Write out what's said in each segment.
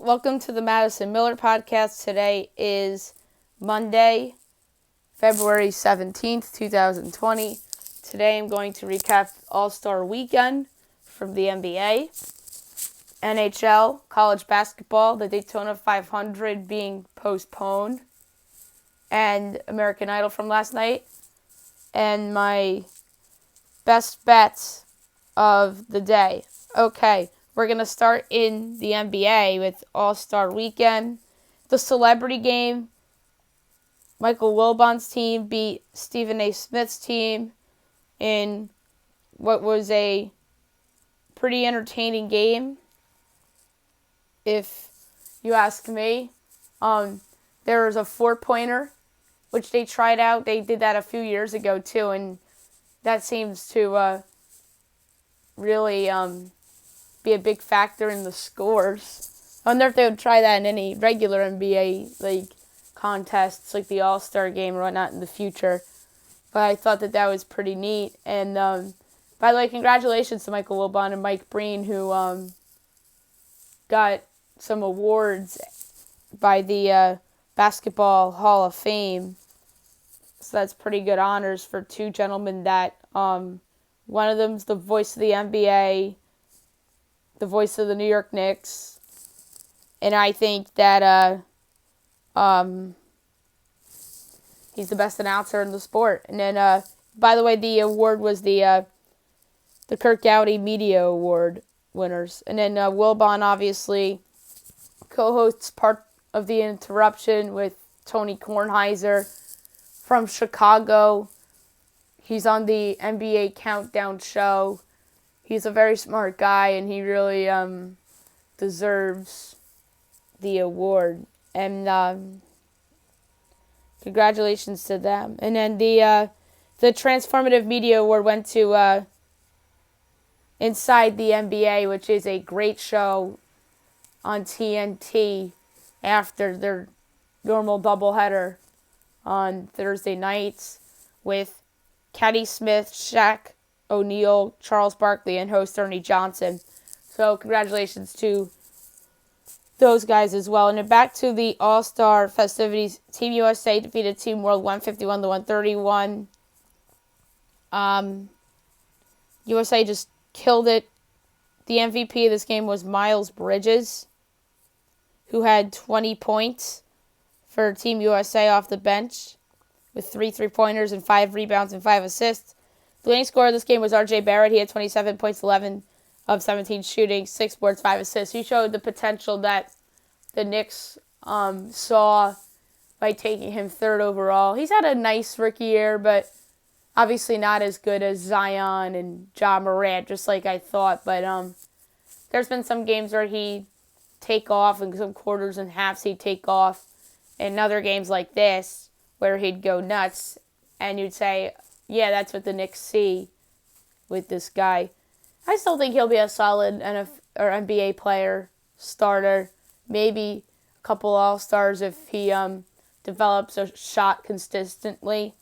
Welcome to the Madison Miller Podcast. Today is Monday, February 17th, 2020. Today I'm going to recap All-Star Weekend from the NBA, NHL, college basketball, the Daytona 500 being postponed, and American Idol from last night, and my best bets of the day. Okay. We're going to start in the NBA with All-Star Weekend. The celebrity game, Michael Wilbon's team beat Stephen A. Smith's team in what was a pretty entertaining game, if you ask me. There was a four-pointer, which they tried out. They did that a few years ago, too, and that seems to really be a big factor in the scores. I wonder if they would try that in any regular NBA contests, like the All-Star game or whatnot in the future. But I thought that was pretty neat. And by the way, congratulations to Michael Wilbon and Mike Breen, who got some awards by the Basketball Hall of Fame. So that's pretty good honors for two gentlemen that one of them's the voice of the NBA, the voice of the New York Knicks, and I think that he's the best announcer in the sport. And then, by the way, the award was the Kirk Gowdy Media Award winners. And then Wilbon obviously co-hosts part of The Interruption with Tony Kornheiser from Chicago. He's on the NBA Countdown show. He's a very smart guy, and he really deserves the award. And congratulations to them. And then the Transformative Media Award went to Inside the NBA, which is a great show on TNT after their normal doubleheader on Thursday nights with Kenny Smith, Shaq O'Neal, Charles Barkley, and host Ernie Johnson. So congratulations to those guys as well. And then back to the All-Star festivities. Team USA defeated Team World 151-131. USA just killed it. The MVP of this game was Miles Bridges, who had 20 points for Team USA off the bench with 3 3-pointers and 5 rebounds and 5 assists. The winning scorer of this game was R.J. Barrett. He had 27 points, 11 of 17 shooting, 6 boards, 5 assists. He showed the potential that the Knicks saw by taking him third overall. He's had a nice rookie year, but obviously not as good as Zion and Ja Morant, just like I thought. But there's been some games where he'd take off, and some quarters and halves he'd take off. And other games like this where he'd go nuts, and you'd say, yeah, that's what the Knicks see with this guy. I still think he'll be a solid NBA player, starter, maybe a couple All-Stars if he develops a shot consistently.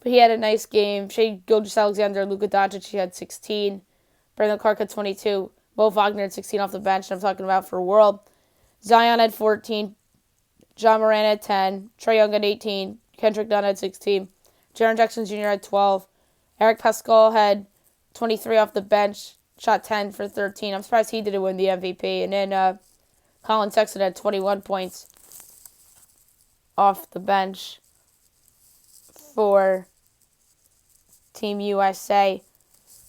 But he had a nice game. Shai Gilgeous-Alexander, Luka Doncic, he had 16. Brandon Clark had 22. Mo Wagner had 16 off the bench, I'm talking about for World. Zion had 14. Ja Morant had 10. Trae Young had 18. Kendrick Nunn had 16. Jaren Jackson Jr. had 12. Eric Pascal had 23 off the bench, shot 10 for 13. I'm surprised he didn't win the MVP. And then Colin Sexton had 21 points off the bench for Team USA.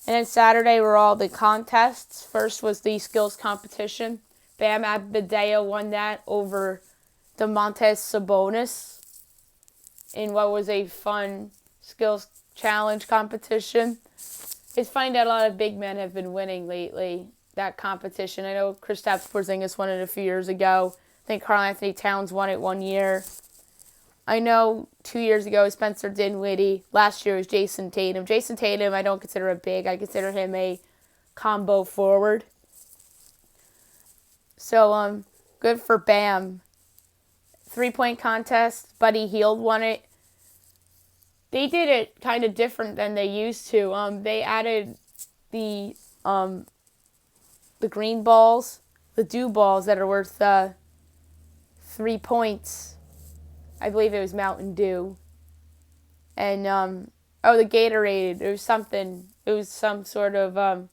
And then Saturday were all the contests. First was the skills competition. Bam Adebayo won that over Domantas Sabonis in what was a fun skills challenge competition. It's funny that a lot of big men have been winning lately, that competition. I know Kristaps Porzingis won it a few years ago. I think Karl Anthony Towns won it one year. I know 2 years ago Spencer Dinwiddie. Last year was Jason Tatum. Jason Tatum I don't consider a big. I consider him a combo forward. So good for Bam. 3-point contest. Buddy Hield won it. They did it kind of different than they used to. They added the green balls the dew balls that are worth 3 points. I believe it was Mountain Dew. And, the Gatorade. It was something. It was some sort of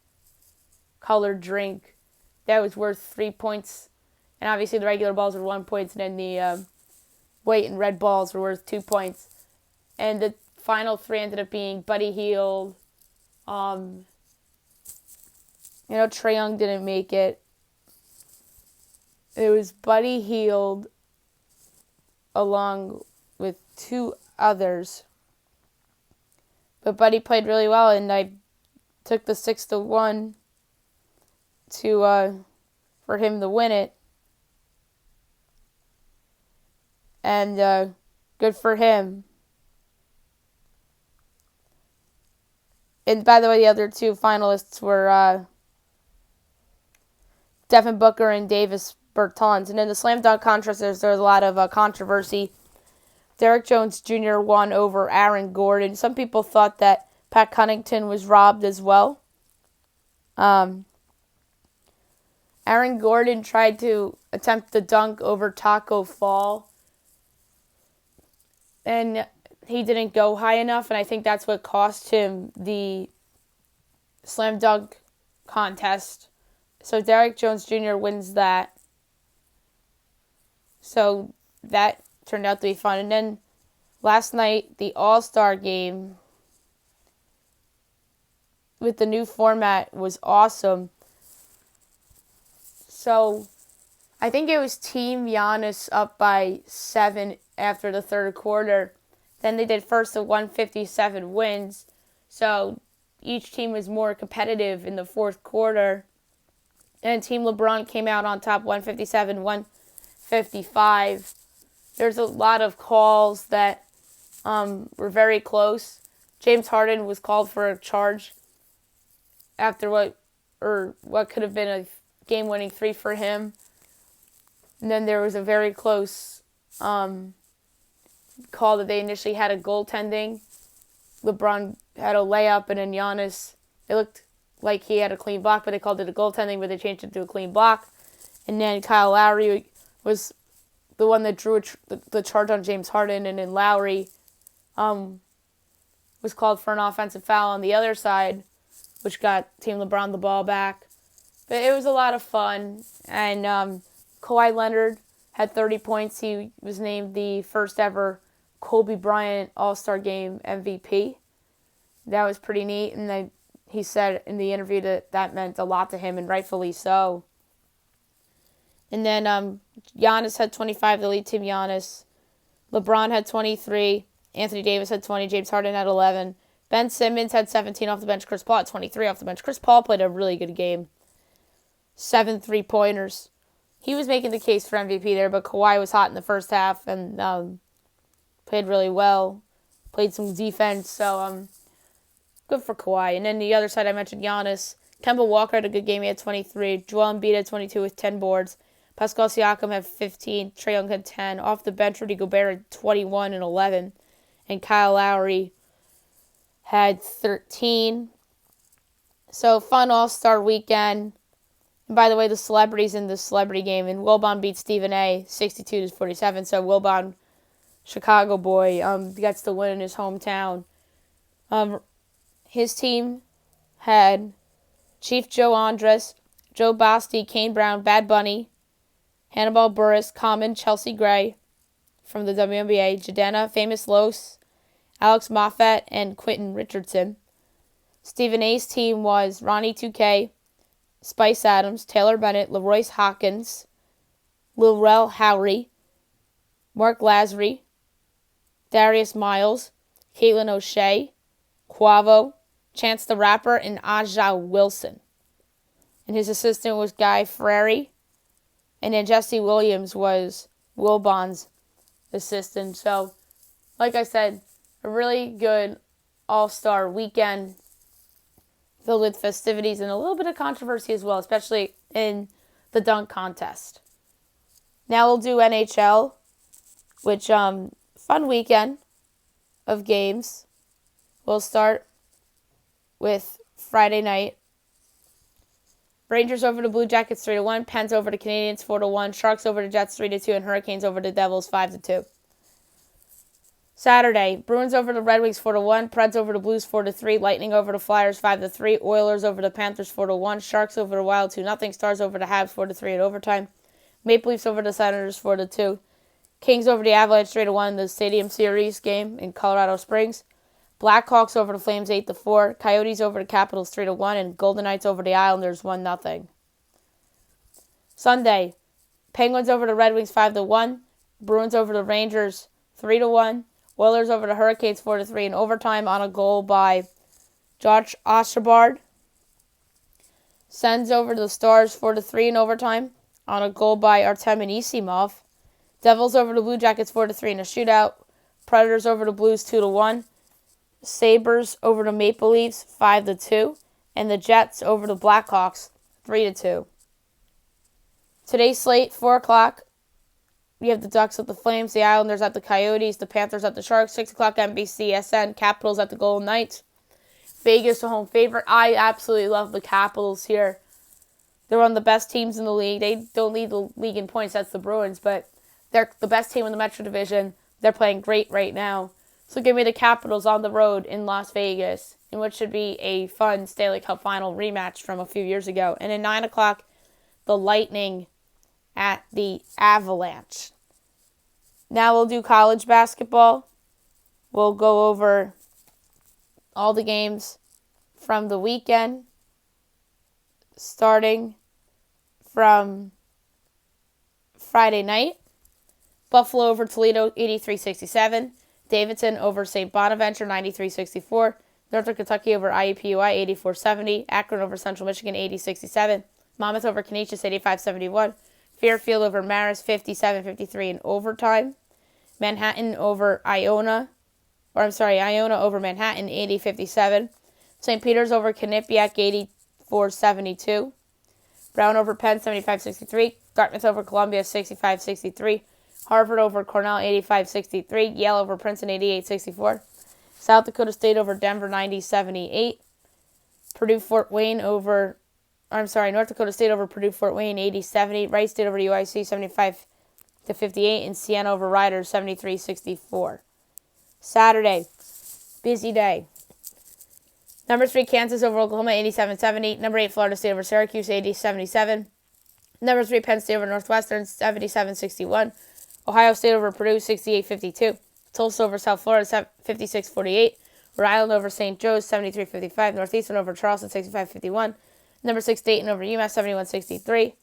colored drink that was worth 3 points. And obviously the regular balls were 1 point, and then the white and red balls were worth 2 points. And the final three ended up being Buddy Hield. Trae Young didn't make it. It was Buddy Hield along with two others. But Buddy played really well, and I took the 6-1 for him to win it. And good for him. And by the way, the other two finalists were Devin Booker and Davis Bertans. And in the slam dunk contest, there's a lot of controversy. Derek Jones Jr. won over Aaron Gordon. Some people thought that Pat Connaughton was robbed as well. Aaron Gordon tried to attempt the dunk over Taco Fall, and he didn't go high enough, and I think that's what cost him the slam dunk contest. So Derek Jones Jr. wins that. So that turned out to be fun. And then last night, the All-Star game with the new format was awesome. So I think it was Team Giannis up by 7 after the third quarter. Then they did first to 157 wins. So each team was more competitive in the fourth quarter. And Team LeBron came out on top 157-155. There's a lot of calls that were very close. James Harden was called for a charge after what could have been a game-winning three for him. And then there was a very close call that they initially had a goaltending. LeBron had a layup, and then Giannis, it looked like he had a clean block, but they called it a goaltending, but they changed it to a clean block. And then Kyle Lowry was the one that drew the charge on James Harden, and then Lowry was called for an offensive foul on the other side, which got Team LeBron the ball back. But it was a lot of fun, and Kawhi Leonard had 30 points. He was named the first ever Kobe Bryant All-Star Game MVP. That was pretty neat, and he said in the interview that meant a lot to him, and rightfully so. And then Giannis had 25, the lead team Giannis. LeBron had 23. Anthony Davis had 20. James Harden had 11. Ben Simmons had 17 off the bench. Chris Paul had 23 off the bench. Chris Paul played a really good game. 7 3-pointers. He was making the case for MVP there, but Kawhi was hot in the first half and played really well. Played some defense, so good for Kawhi. And then the other side, I mentioned Giannis. Kemba Walker had a good game. He had 23. Joel Embiid had 22 with 10 boards. Pascal Siakam had 15. Trae Young had 10. Off the bench, Rudy Gobert had 21 and 11. And Kyle Lowry had 13. So, fun All-Star weekend. And by the way, the celebrities in the celebrity game. And Wilbon beat Stephen A. 62-47. So, Wilbon, Chicago boy, gets the win in his hometown. His team had Chief Joe Andres, Joe Basti, Kane Brown, Bad Bunny, Hannibal Buress, Common, Chelsea Gray from the WNBA, Jadena, Famous Los, Alex Moffat, and Quentin Richardson. Stephen A's team was Ronnie 2K, Spice Adams, Taylor Bennett, LaRoyce Hawkins, Lil Howery, Mark Lazary, Darius Miles, Caitlin O'Shea, Quavo, Chance the Rapper, and Aja Wilson. And his assistant was Guy Fieri. And then Jesse Williams was Wilbon's assistant. So, like I said, a really good All-Star weekend filled with festivities and a little bit of controversy as well, especially in the dunk contest. Now we'll do NHL, which, fun weekend of games. We'll start with Friday night. Rangers over the Blue Jackets 3-1. Pens over the Canadiens 4-1. Sharks over the Jets 3-2. And Hurricanes over the Devils 5-2. Saturday, Bruins over the Red Wings 4-1. Preds over the Blues 4-3. Lightning over the Flyers 5-3. Oilers over the Panthers 4-1. Sharks over the Wild 2-0. Stars over the Habs 4-3 in overtime. Maple Leafs over the Senators 4-2. Kings over the Avalanche 3-1 in the Stadium Series game in Colorado Springs. Blackhawks over the Flames 8-4. Coyotes over the Capitals 3-1. And Golden Knights over the Islanders 1-0. Sunday, Penguins over the Red Wings 5-1. Bruins over the Rangers 3-1. Oilers over the Hurricanes 4-3 in overtime on a goal by Josh Ostergaard. Sens over the Stars 4-3 in overtime on a goal by Artem Anisimov. Devils over the Blue Jackets 4-3 in a shootout. Predators over the Blues 2-1. Sabres over the Maple Leafs 5-2. And the Jets over the Blackhawks 3-2. Today's slate, 4 o'clock. We have the Ducks at the Flames, the Islanders at the Coyotes, the Panthers at the Sharks, 6 o'clock NBCSN, Capitals at the Golden Knights. Vegas, a home favorite. I absolutely love the Capitals here. They're one of the best teams in the league. They don't lead the league in points, that's the Bruins, but they're the best team in the Metro Division. They're playing great right now. So give me the Capitals on the road in Las Vegas, in what should be a fun Stanley Cup final rematch from a few years ago. And at 9 o'clock, the Lightning at the Avalanche. Now we'll do college basketball. We'll go over all the games from the weekend, starting from Friday night. Buffalo over Toledo 83-67. Davidson over St. Bonaventure 93-64. Northern Kentucky over IUPUI 84-70. Akron over Central Michigan 80-67. Monmouth over Canisius 85-71. Fairfield over Marist 57-53 in overtime. Iona over Manhattan 80-57. St. Peter's over Quinnipiac 84-72. Brown over Penn 75-63. Dartmouth over Columbia 65-63. Harvard over Cornell 85-63. Yale over Princeton 88-64. South Dakota State over Denver 90-78. North Dakota State over Purdue Fort Wayne 80-70. Wright State over UIC 75-58. And Siena over Riders 73-64. Saturday, busy day. Number 3, Kansas over Oklahoma 87-70. Number 8, Florida State over Syracuse 80-77. Number 3, Penn State over Northwestern 77-61. Ohio State over Purdue 68-52. Tulsa over South Florida 56-48. Rhode Island over St. Joe's 73-55. Northeastern over Charleston 65-51. Number 6, Dayton over UMass 71-63.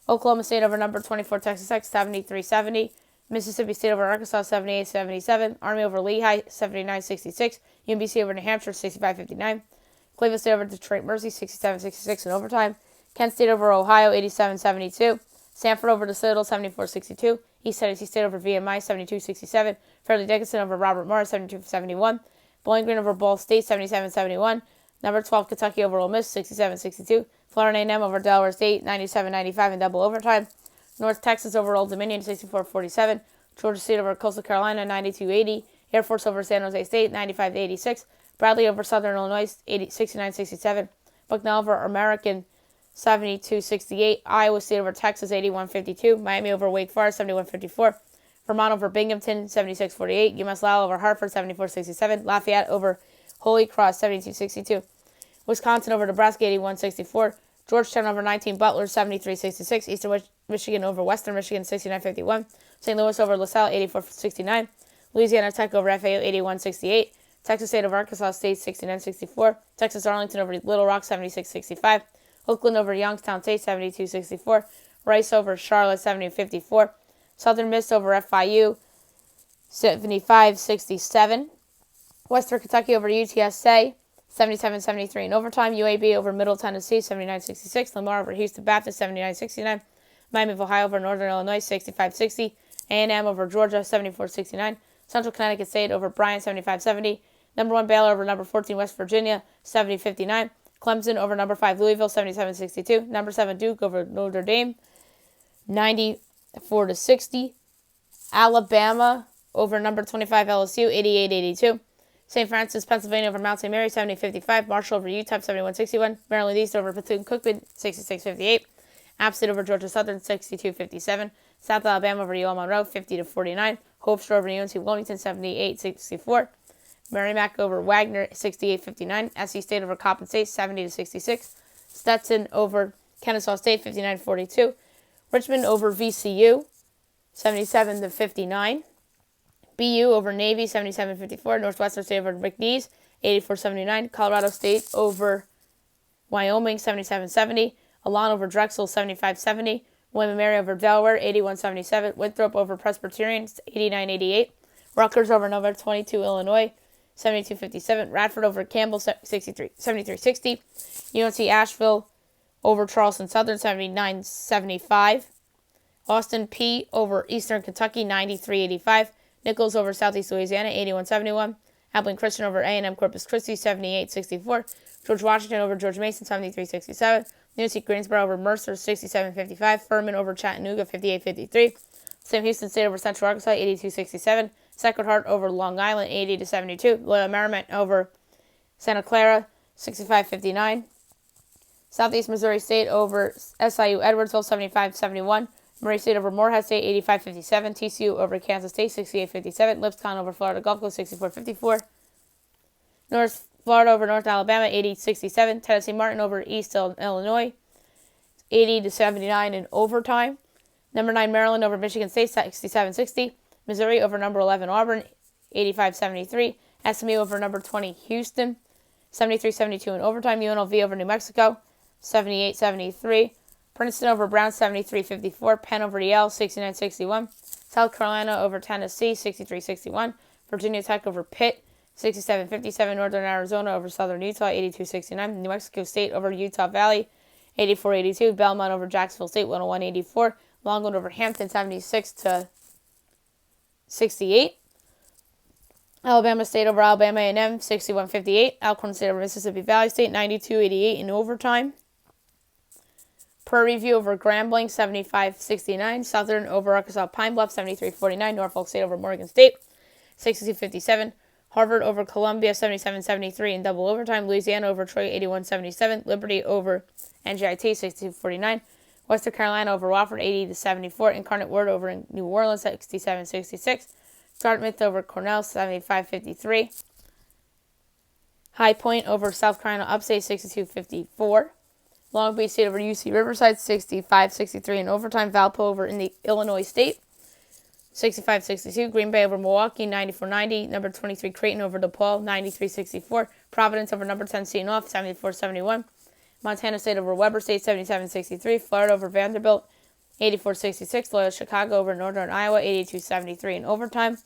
Oklahoma State over number 24, Texas Tech 73-70. Mississippi State over Arkansas 78-77. Army over Lehigh 79-66. UMBC over New Hampshire 65-59. Cleveland State over Detroit Mercy 67-66 in overtime. Kent State over Ohio 87-72. Stanford over DeSoto 74-62. East Tennessee State over VMI 72-67. Fairleigh Dickinson over Robert Morris 72-71. Bowling Green over Ball State 77-71. Number 12 Kentucky over Ole Miss 67-62. Florida A&M over Delaware State 97-95 in double overtime. North Texas over Old Dominion 64-47. Georgia State over Coastal Carolina 92-80. Air Force over San Jose State 95-86. Bradley over Southern Illinois 69-67. Bucknell over American 72-68. Iowa State over Texas 81-52. Miami over Wake Forest 71-54. Vermont over Binghamton 76-48. UMass Lowell over Hartford 74-67. Lafayette over Holy Cross 72-62. Wisconsin over Nebraska 81-64. Georgetown over 19 Butler 73-66. Eastern Michigan over Western Michigan 69-51. St. Louis over LaSalle 84-69. Louisiana Tech over FAU 81-68. Texas State over Arkansas State 69-64. Texas Arlington over Little Rock 76-65. Oakland over Youngstown State 72-64. Rice over Charlotte 70-54. Southern Miss over FIU 75-67. Western Kentucky over UTSA 77-73 in overtime. UAB over Middle Tennessee 79-66. Lamar over Houston Baptist 79-69. Miami of Ohio over Northern Illinois 65-60. A&M over Georgia 74-69. Central Connecticut State over Bryant 75-70. Number 1 Baylor over number 14 West Virginia 70-59. Clemson over number 5 Louisville 77-62. Number 7 Duke over Notre Dame 94-60. Alabama over number 25 LSU 88-82. St. Francis, Pennsylvania over Mount St. Mary, 70-55. Marshall over UTEP, 71-61. Maryland East over Bethune-Cookman, 66-58. App State over Georgia Southern, 62-57. South Alabama over UL Monroe, 50-49. Hope Shore over UNC Wilmington, 78-64. Merrimack over Wagner, 68-59. SC State over Coppin State, 70-66. Stetson over Kennesaw State, 59-42. Richmond over VCU, 77-59. BU over Navy, 77-54. Northwestern State over McNeese, 84-79. Colorado State over Wyoming, 77-70. Alon over Drexel, 75-70. William & Mary over Delaware, 81-77. Winthrop over Presbyterian, 89-88. Rutgers over Nova 22, Illinois, 72-57. Radford over Campbell, 73-60. UNC Asheville over Charleston Southern, 79-75. Austin P over Eastern Kentucky, 93-85. Nichols over Southeast Louisiana, 81-71. Abilene Christian over A&M Corpus Christi, 78-64. George Washington over George Mason, 73-67. UNC Greensboro over Mercer, 67-55. Furman over Chattanooga, 58-53. Sam Houston State over Central Arkansas, 82-67. Sacred Heart over Long Island, 80-72. Loyola Marymount over Santa Clara, 65-59. Southeast Missouri State over SIU Edwardsville, 75-71. Murray State over Morehead State, 85-57. TCU over Kansas State, 68-57. Lipscomb over Florida Gulf Coast, 64-54. North Florida over North Alabama, 80-67. Tennessee Martin over East Illinois, 80-79 in overtime. Number 9 Maryland over Michigan State, 67-60. Missouri over number 11 Auburn, 85-73. SMU over number 20 Houston, 73-72 in overtime. UNLV over New Mexico, 78-73. Princeton over Brown, 73-54. Penn over Yale, 69-61. South Carolina over Tennessee, 63-61. Virginia Tech over Pitt, 67-57. Northern Arizona over Southern Utah, 82-69. New Mexico State over Utah Valley, 84-82. Belmont over Jacksonville State, 101-84. Longwood over Hampton, 76-68. Alabama State over Alabama A&M, 61-58. Alcorn State over Mississippi Valley State, 92-88 in overtime. Prairie View over Grambling, 75-69. Southern over Arkansas Pine Bluff, 73-49. Norfolk State over Morgan State, 62-57. Harvard over Columbia, 77-73 in double overtime. Louisiana over Troy, 81-77. Liberty over NJIT, 62-49. Western Carolina over Wofford, 80-74. Incarnate Word over New Orleans, 67-66. Dartmouth over Cornell, 75-53. High Point over South Carolina Upstate, 62-54. Long Beach State over UC Riverside, 65-63 in overtime. Valpo over Illinois State, 65-62. Green Bay over Milwaukee, 94-90. Number 23 Creighton over DePaul, 93-64. Providence over number 10 Seton Hall, 74-71. Montana State over Weber State, 77-63. Florida over Vanderbilt, 84-66. Loyola Chicago over Northern Iowa, 82-73 in overtime.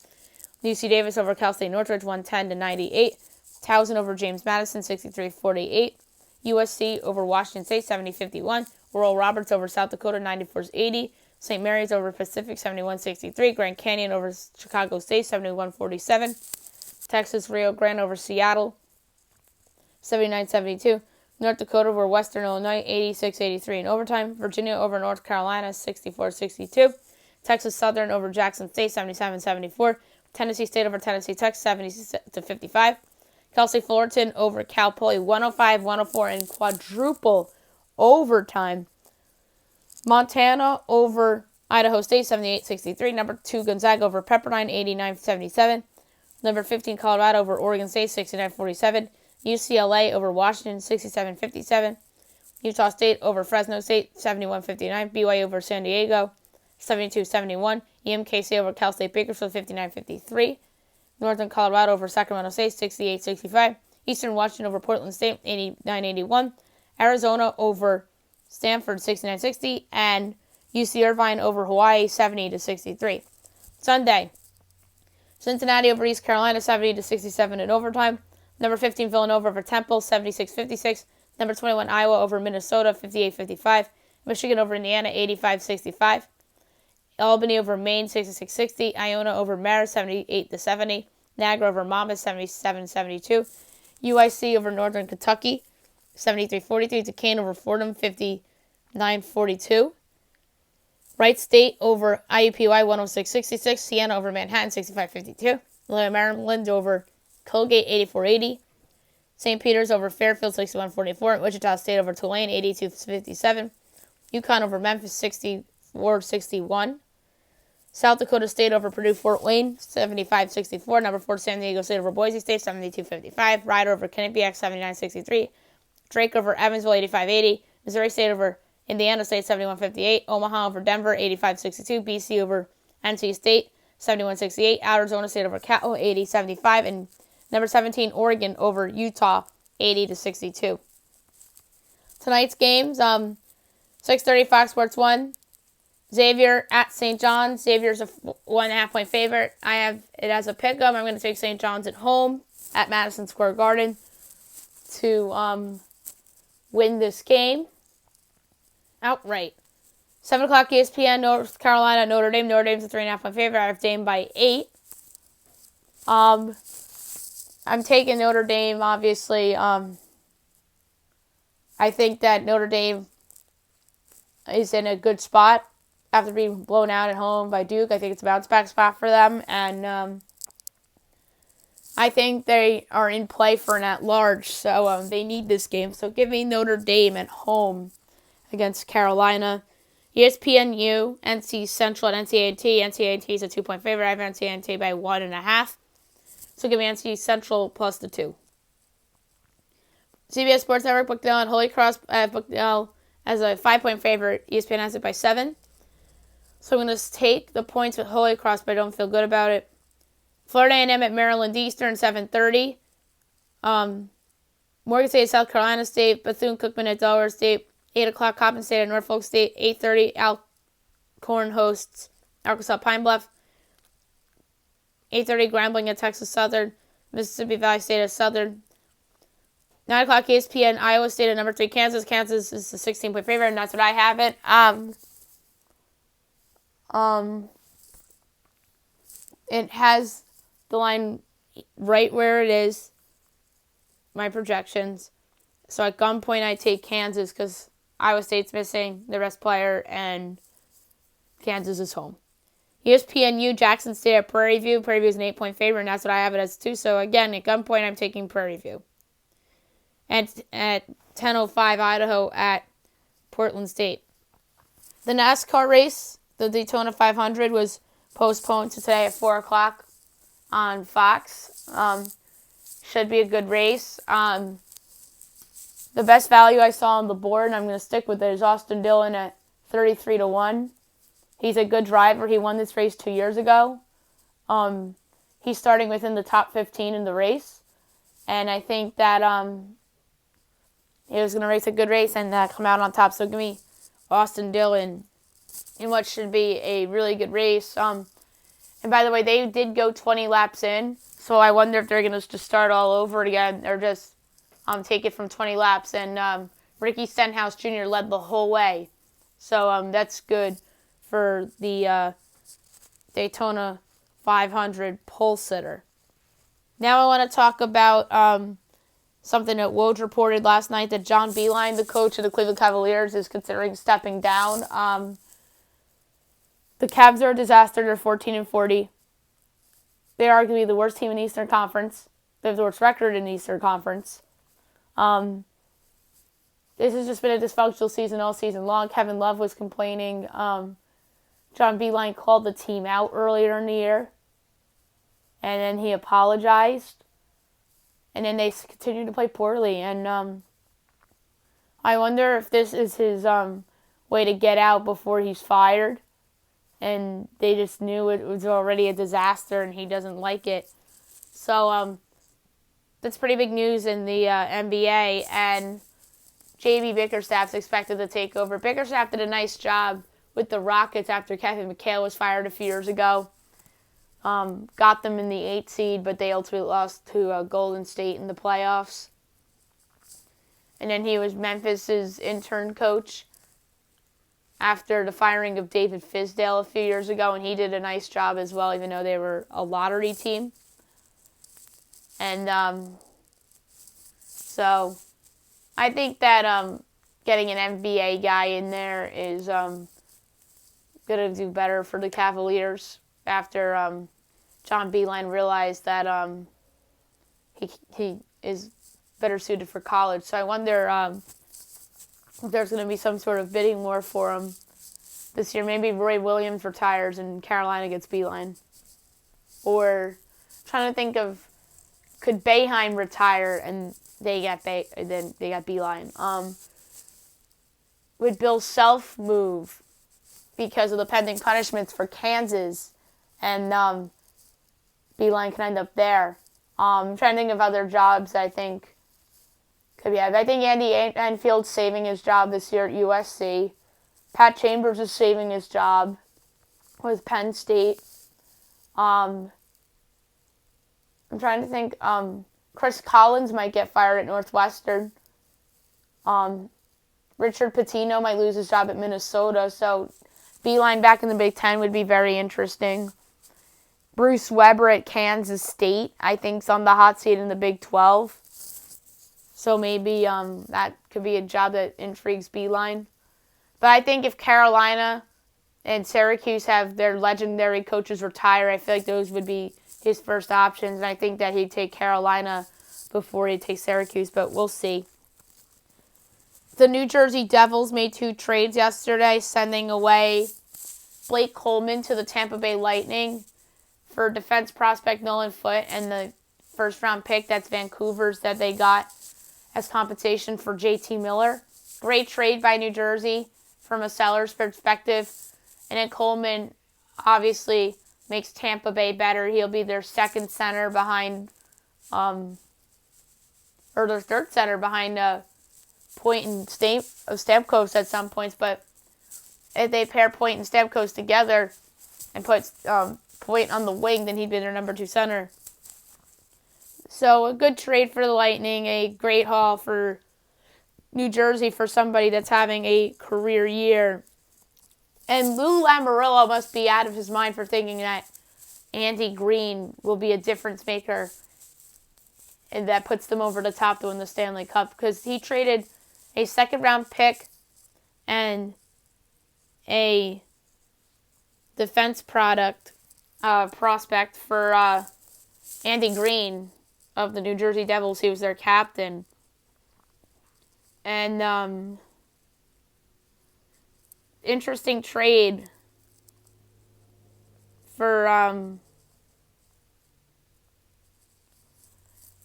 UC Davis over Cal State Northridge, 110-98. Towson over James Madison, 63-48. USC over Washington State, 70-51. Oral Roberts over South Dakota, 94-80. St. Mary's over Pacific, 71-63. Grand Canyon over Chicago State, 71-47. Texas Rio Grande over Seattle, 79-72. North Dakota over Western Illinois, 86-83 in overtime. Virginia over North Carolina, 64-62. Texas Southern over Jackson State, 77-74. Tennessee State over Tennessee Tech, 70-55. Cal State Fullerton over Cal Poly, 105-104 in quadruple overtime. Montana over Idaho State, 78-63. Number 2 Gonzaga over Pepperdine, 89-77. Number 15 Colorado over Oregon State, 69-47. UCLA over Washington, 67-57. Utah State over Fresno State, 71-59. BYU over San Diego, 72-71. EMKC over Cal State Bakersfield, 59-53. Northern Colorado over Sacramento State, 68-65. Eastern Washington over Portland State, 89-81. Arizona over Stanford, 69-60. And UC Irvine over Hawaii, 70-63. Sunday, Cincinnati over East Carolina, 70-67 in overtime. Number 15 Villanova over Temple, 76-56. Number 21 Iowa over Minnesota, 58-55. Michigan over Indiana, 85-65. Albany over Maine, 66-60. Iona over Marist, 78-70. Niagara over Monmouth, 77-72. UIC over Northern Kentucky, 73-43. Duquesne over Fordham, 59-42. Wright State over IUPUI, 106-66. Siena over Manhattan, 65-52. Loyola Maryland over Colgate 84-80. St. Peter's over Fairfield 61-44. Wichita State over Tulane 82-57. UConn over Memphis 64-61. South Dakota State over Purdue Fort Wayne 75-64. Number 4 San Diego State over Boise State 72-55. Rider over Quinnipiac 79-63. Drake over Evansville 85-80. Missouri State over Indiana State 71-58. Omaha over Denver 85-62. BC over NC State 71-68. Arizona State over Cal 80-75. And number 17 Oregon over Utah 80-62. Tonight's games, 6:30 Fox Sports 1. Xavier at St. John's. Xavier's a 1.5 point favorite. I have it as a pick 'em. I'm going to take St. John's at home at Madison Square Garden to win this game outright. 7 o'clock ESPN, North Carolina, Notre Dame. Notre Dame's a 3.5 point favorite. I have Dame by 8. I'm taking Notre Dame, obviously. I think that Notre Dame is in a good spot after being blown out at home by Duke. I think it's a bounce back spot for them. And I think they are in play for an at-large. So they need this game. So give me Notre Dame at home against Carolina. ESPNU, NC Central, and NCAA. NCAA is a 2-point favorite. I have NCAA by 1.5. So give me NC Central plus the 2. CBS Sports Network, Bucknell at Holy Cross. Bucknell as a 5-point favorite. ESPN has it by 7. So I'm going to take the points with Holy Cross, but I don't feel good about it. Florida A&M at Maryland Eastern, 7:30. Morgan State at South Carolina State. Bethune-Cookman at Delaware State. 8 o'clock Coppin State at Norfolk State. 8:30 Alcorn hosts Arkansas Pine Bluff. 8:30 Grambling at Texas Southern. Mississippi Valley State at Southern. 9 o'clock ESPN Iowa State at number 3 Kansas. Kansas is a 16-point favorite, and that's what I have it. It has the line right where it is, my projections. So at gunpoint, I take Kansas because Iowa State's missing their best player, and Kansas is home. ESPNU, Jackson State at Prairie View. Prairie View is an 8-point favorite, and that's what I have it as too. So again, at gunpoint, I'm taking Prairie View. And at 10:05, Idaho at Portland State. The NASCAR race, the Daytona 500, was postponed to today at 4 o'clock on Fox. Should be a good race. The best value I saw on the board, and I'm going to stick with it, is Austin Dillon at 33-1. He's a good driver. He won this race 2 years ago. He's starting within the top 15 in the race. And I think that he was going to race a good race and come out on top. So give me Austin Dillon in what should be a really good race. And by the way, they did go 20 laps in. So I wonder if they're going to just start all over again or just take it from 20 laps. And Ricky Stenhouse Jr. led the whole way. So that's good for the Daytona 500 pole sitter. Now I want to talk about something that Woj reported last night, that John Beilein, the coach of the Cleveland Cavaliers, is considering stepping down. The Cavs are a disaster. They're 14-40. They're arguably the worst team in the Eastern Conference. They have the worst record in the Eastern Conference. This has just been a dysfunctional season all season long. Kevin Love was complaining. John Beilein called the team out earlier in the year. And then he apologized. And then they continued to play poorly. And I wonder if this is his way to get out before he's fired. And they just knew it was already a disaster and he doesn't like it. So that's pretty big news in the NBA. And J.B. Bickerstaff's expected to take over. Bickerstaff did a nice job with the Rockets after Kevin McHale was fired a few years ago. Got them in the 8th seed, but they ultimately lost to Golden State in the playoffs. And then he was Memphis's intern coach after the firing of David Fizdale a few years ago, and he did a nice job as well, even though they were a lottery team. And so I think that getting an NBA guy in there is going to do better for the Cavaliers after John Beilein realized that he is better suited for college. So I wonder if there's going to be some sort of bidding war for him this year. Maybe Roy Williams retires and Carolina gets Beilein. Or trying to think of, could Boeheim retire and they got Beilein? Would Bill Self move because of the pending punishments for Kansas, and Beilein can end up there? I'm trying to think of other jobs I think could be. I think Andy Enfield's saving his job this year at USC. Pat Chambers is saving his job with Penn State. I'm trying to think. Chris Collins might get fired at Northwestern. Richard Pitino might lose his job at Minnesota. So Beilein back in the Big Ten would be very interesting. Bruce Weber at Kansas State, I think, is on the hot seat in the Big 12. So maybe that could be a job that intrigues Beilein. But I think if Carolina and Syracuse have their legendary coaches retire, I feel like those would be his first options. And I think that he'd take Carolina before he'd take Syracuse, but we'll see. The New Jersey Devils made 2 trades yesterday, sending away Blake Coleman to the Tampa Bay Lightning for defense prospect Nolan Foote and the first-round pick, that's Vancouver's, that they got as compensation for JT Miller. Great trade by New Jersey from a seller's perspective. And then Coleman obviously makes Tampa Bay better. He'll be their second center behind, or their third center behind Point and Stamkos at some points. But if they pair Point and Stamkos together and put Point on the wing, then he'd be their number 2 center. So a good trade for the Lightning, a great haul for New Jersey for somebody that's having a career year. And Lou Lamoriello must be out of his mind for thinking that Andy Green will be a difference maker and that puts them over the top to win the Stanley Cup, because he traded a second-round pick and a defense prospect for Andy Green of the New Jersey Devils. He was their captain. And interesting trade for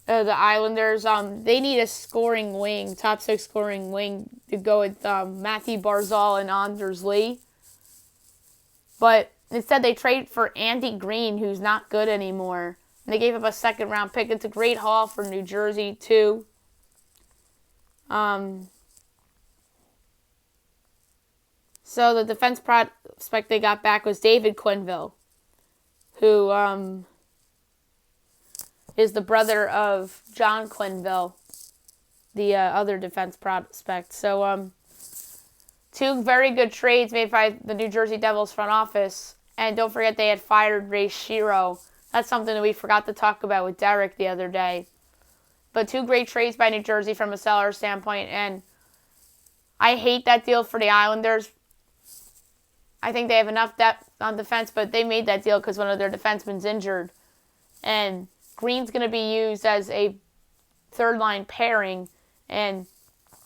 the Islanders. They need a scoring wing, top 6 scoring wing, to go with Matthew Barzal and Anders Lee. But instead they trade for Andy Green, who's not good anymore. And they gave up a second-round pick. It's a great haul for New Jersey, too. So the defense prospect they got back was David Quenneville, who is the brother of John Quenneville, the other defense prospect. So 2 very good trades made by the New Jersey Devils front office. And don't forget they had fired Ray Shero. That's something that we forgot to talk about with Derek the other day. But 2 great trades by New Jersey from a seller standpoint. And I hate that deal for the Islanders. I think they have enough depth on defense, but they made that deal because one of their defensemen's injured. And Green's going to be used as a third-line pairing. And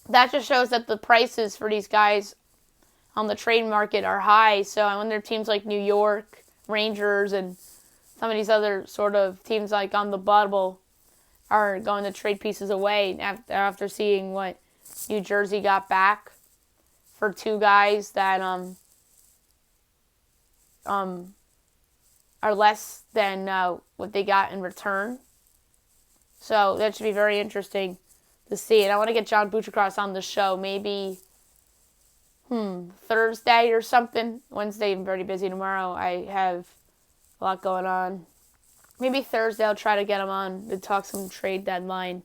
that just shows that the prices for these guys on the trade market are high. So I wonder if teams like New York, Rangers, and some of these other sort of teams like on the bubble are going to trade pieces away after seeing what New Jersey got back for 2 guys that are less than what they got in return. So that should be very interesting to see. And I want to get John Buchacross on the show maybe Thursday or something. Wednesday, I'm very busy tomorrow. I have a lot going on. Maybe Thursday I'll try to get him on to talk some trade deadline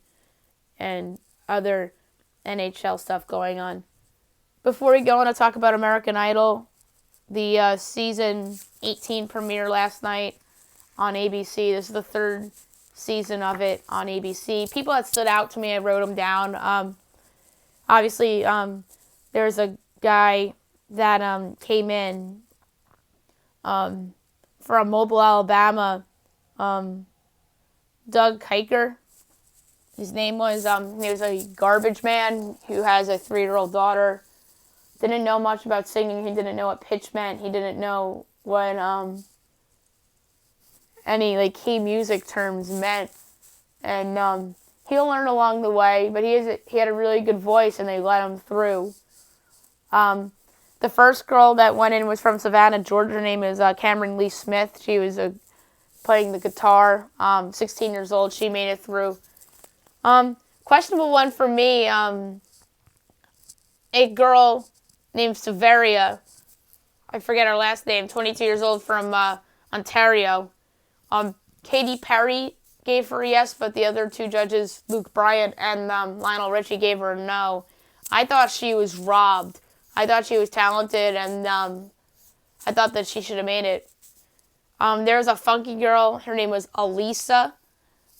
and other NHL stuff going on. Before we go on to talk about American Idol, the season 18 premiere last night on ABC. This is the 3rd season of it on ABC. People that stood out to me, I wrote them down. Obviously, there's a guy that came in from Mobile, Alabama, Doug Kiker. His name was, he was a garbage man who has a 3-year-old daughter. Didn't know much about singing. He didn't know what pitch meant. He didn't know what any key music terms meant. And he'll learn along the way, but he had a really good voice, and they let him through. The first girl that went in was from Savannah, Georgia. Her name is Cameron Lee Smith. She was playing the guitar, 16 years old. She made it through. Questionable one for me, a girl named Severia. I forget her last name, 22 years old from Ontario. Katy Perry gave her a yes, but the other two judges, Luke Bryant and Lionel Richie, gave her a no. I thought she was robbed. I thought she was talented, and I thought that she should have made it. There was a funky girl. Her name was Elisa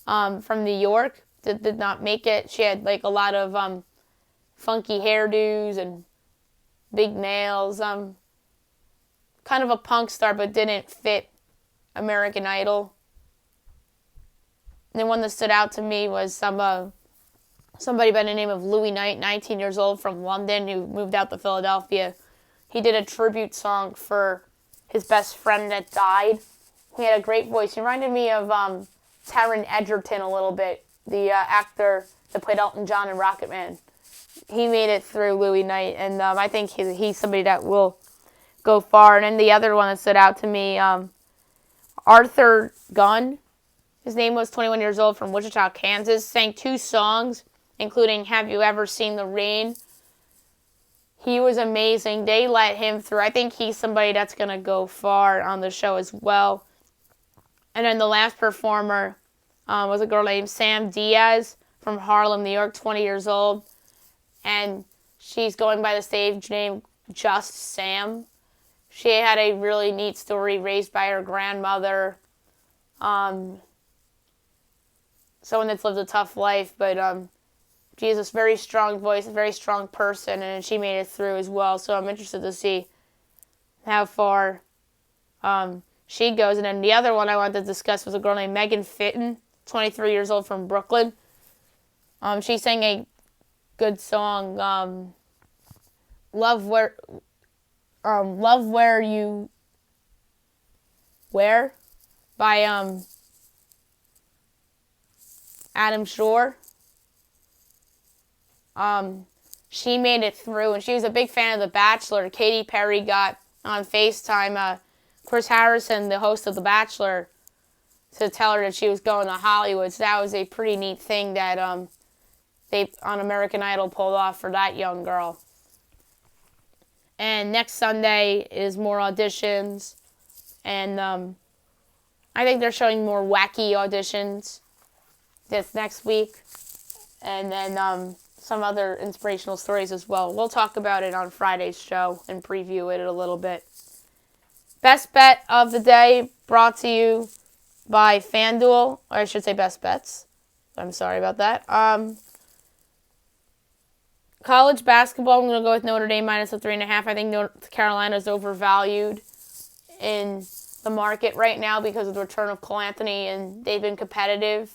from New York that did not make it. She had a lot of funky hairdos and big nails. Kind of a punk star, but didn't fit American Idol. And the one that stood out to me was somebody by the name of Louis Knight, 19 years old, from London, who moved out to Philadelphia. He did a tribute song for his best friend that died. He had a great voice. He reminded me of Taron Egerton a little bit, the actor that played Elton John in Rocketman. He made it through, Louis Knight, and I think he's somebody that will go far. And then the other one that stood out to me, Arthur Gunn. His name was 21 years old from Wichita, Kansas. Sang 2 songs, including Have You Ever Seen the Rain? He was amazing. They let him through. I think he's somebody that's going to go far on the show as well. And then the last performer was a girl named Sam Diaz from Harlem, New York, 20 years old. And she's going by the stage name Just Sam. She had a really neat story, raised by her grandmother. Someone that's lived a tough life, but she has this very strong voice, a very strong person, and she made it through as well. So I'm interested to see how far she goes. And then the other one I wanted to discuss was a girl named Megan Fitton, 23 years old from Brooklyn. She sang a good song, Love Where You Wear by Adam Shore. She made it through, and she was a big fan of The Bachelor. Katy Perry got on FaceTime Chris Harrison, the host of The Bachelor, to tell her that she was going to Hollywood. So that was a pretty neat thing that they on American Idol pulled off for that young girl. And next Sunday is more auditions, and I think they're showing more wacky auditions this next week, and then some other inspirational stories as well. We'll talk about it on Friday's show and preview it a little bit. Best bet of the day brought to you by FanDuel, or I should say Best Bets. I'm sorry about that. College basketball, I'm going to go with Notre Dame minus the 3.5. I think North Carolina is overvalued in the market right now because of the return of Cole Anthony, and they've been competitive.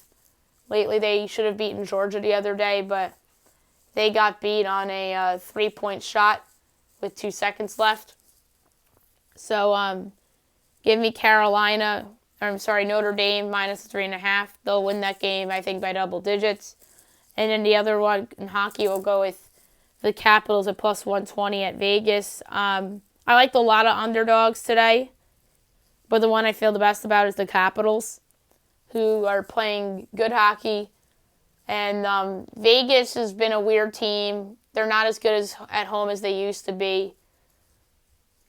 Lately, they should have beaten Georgia the other day, but they got beat on a 3-point shot with 2 seconds left. So, give me Notre Dame minus 3.5. They'll win that game, I think, by double digits. And then the other one in hockey will go with the Capitals at plus 120 at Vegas. I liked a lot of underdogs today, but the one I feel the best about is the Capitals, who are playing good hockey. And Vegas has been a weird team. They're not as good at home as they used to be.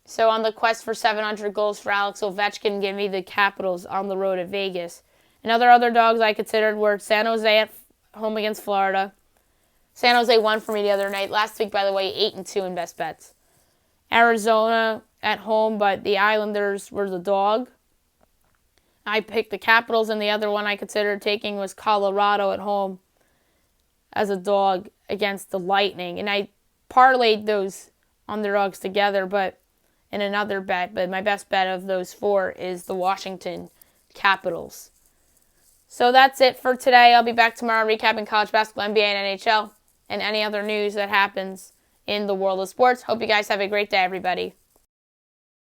So on the quest for 700 goals for Alex Ovechkin, give me the Capitals on the road at Vegas. And other underdogs I considered were San Jose at home against Florida. San Jose won for me the other night. Last week, by the way, 8-2 in best bets. Arizona at home, but the Islanders were the dog. I picked the Capitals, and the other one I considered taking was Colorado at home as a dog against the Lightning. And I parlayed those underdogs together, but in another bet. But my best bet of those 4 is the Washington Capitals. So that's it for today. I'll be back tomorrow recapping college basketball, NBA, and NHL, and any other news that happens in the world of sports. Hope you guys have a great day, everybody.